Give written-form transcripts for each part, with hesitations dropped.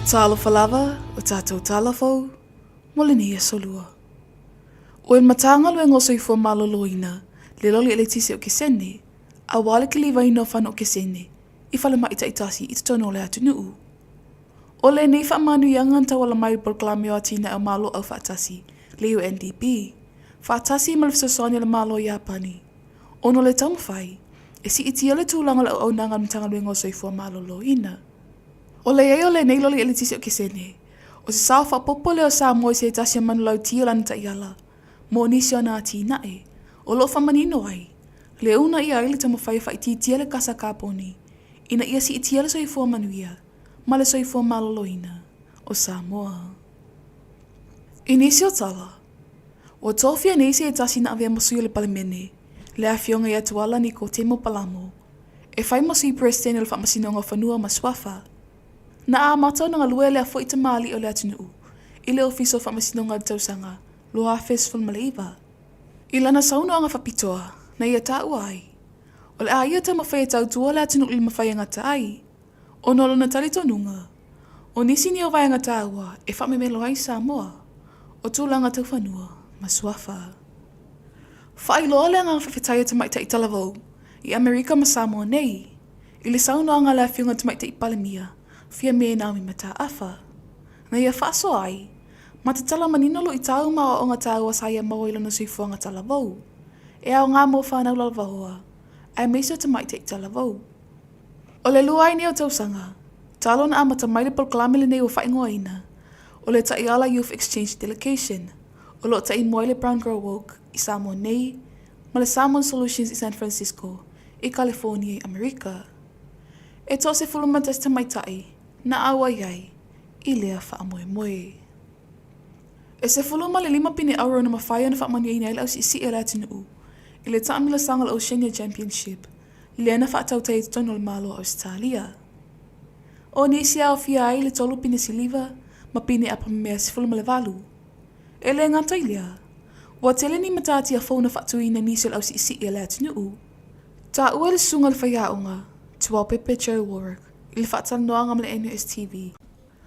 Talo falava, o tātou talafou, molenia solua. O matanga lue ngoso I fua maloloina, le loli ele tise o kesene, a wale ki liwa ino whano o kesene, I whale maita itasi I tono le atu nuu. O le nei wha manu yanganta wala mai proklame o atina e malo au whaatasi, le UNDP, whaatasi malifisosoni le malo Japani. Ono le tamawhai, e si itia le tūlanga le au nanga matanga lue ngoso I fua maloloina. O le eo le nei loli ele tise o kesene, o se sao whapopo leo sa moe se tasia manu lau tia lana ta iala, mo nisi o nā ti nae, o lo whamanino ai, le una ia ili tamo whai whai ti tia le kasa kāponi, ina ia si itia le soifua manuia, ma le soifua maloloina, o Samoa. I nisi o tala, o tofia nisi e tasi na avea masuia le palemene, le awhionga ia tuala ni ko Temo Palamo, e whai masu I presidente le whamasinonga whanua maswafa, na a matau nga lue lea fo ita mali o lea tunuu, I le ofiso whamasinonga tausanga, loa festival maleiva. I lana sauno anga whapitoa, na ia tā uai. O le a ia ta mawhai tau tua lea tunuu li mawhai ngata ai. O nolo na tali tonunga. O nisi ni o vai ngata ua, e whamemelo ai Samoa. O tūlanga tau whanua, maswafa. Whai loa lea nga whawhetaya ta maita I talavou, I Amerika ma Samoa nei. I le sauno anga lea whiunga ta maita I Palemia, fia me na mi mata afa. Na ia whaso ai, matatala maninolo I tau maa o ngā tāua sa ia mawa ilana suifua ngā talavou. E au ngā mō whanau lalvahoa, ai meiso ta maite I talavou. O le lua ai ni o tausanga, talo na amata maile polklamele nei o whaingoa ina, o le Taiala Youth Exchange Delegation, o lo tai moile Brown Girl Woke I Samoa nei, ma le Samoan Solutions I San Francisco, I California I Amerika. E tō se fulumatas ta maitai, na awa iai, I lea whaamoe moe. E se fuluma le 5 pine auro na mawhaia na whaamania ina ila aus isi e rati nuu, I le taamila sangal Oceania Championship, lea na whaatau tai tono le malo Australia. O ni isi au fia ai le tolu pine siliva, ma pine apa mea se fuluma le valu. E le ngata ilia, wa tele ni matati a fauna whaatu ina nisi le aus isi e rati nuu. Ta ua le sunga le whaiaonga, tua Pepe Joe Warwick, I le whaatala noanga mele NUSTV.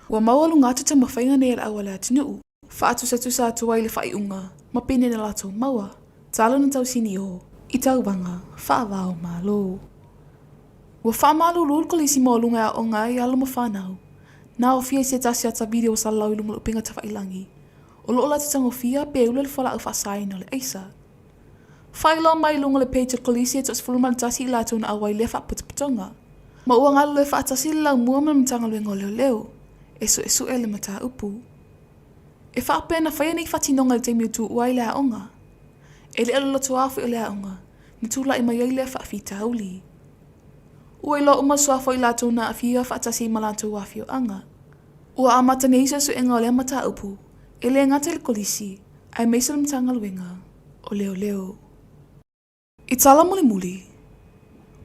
Wa mawalu ngatu ta mawhainga nei le awa le atu nuu. Whaatu sa tu sa tuai le whaiunga, ma pene na lato maua. Talo na tau sini o, I tau wanga, whaavao malo. Wa whaamalu lulko lisi mo lunga o ngai alo ma whanau. Na o fia se tasi ata video sa lau ilunga upinga ta whailangi. O loo lati tango fia pe ule le whala au whaasai no le eisa. Whailo mai lunga le peita kolisi e tos fulman tasi I lato na awai le whaaputuputonga. Ma ua ngalo le whaatasi lau mua ma mtanga lue ngoleo leo. Esu e le mata upu. E whaape na whaia nei whatinonga le teimiu tu uai lea onga. E le alo loto afu I lea onga, ni tūla I mai ai lea whaafita auli. Ua ilo uma suafo I lato na awhia whaatasi I malato wafio anga. Ua amata nei isa su enga o lea mata upu, e le ngata le kolisi, ai meisa le mtanga luenga, o leo leo. I tala muli muli.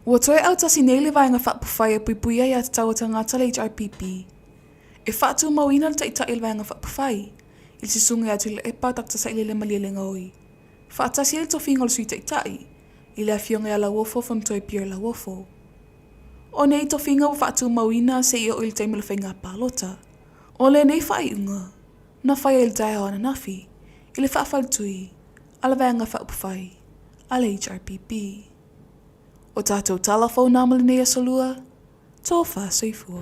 Ua toe au tasi nei le vaenga whaapawhai pui pui ai ata tawata ngata le HRPP. E whaatu mawina le taita il vaenga whaapawhai, il se sunga atu le epa takta sa ile le malialenga oi. Whaatasi il tofinga le sui taitai, il le awhionga ala wofo fam toi pia la wofo. O nei tofinga wa whaatu mawina se ia o il taimila whainga palota. O le nei whaiunga, na whaia il tae hoa na nafi, il le whaafaltui, ala vaenga whaapawhai, ala HRPP. O tātou talafo nāmali nei asolua, tō wha soifua.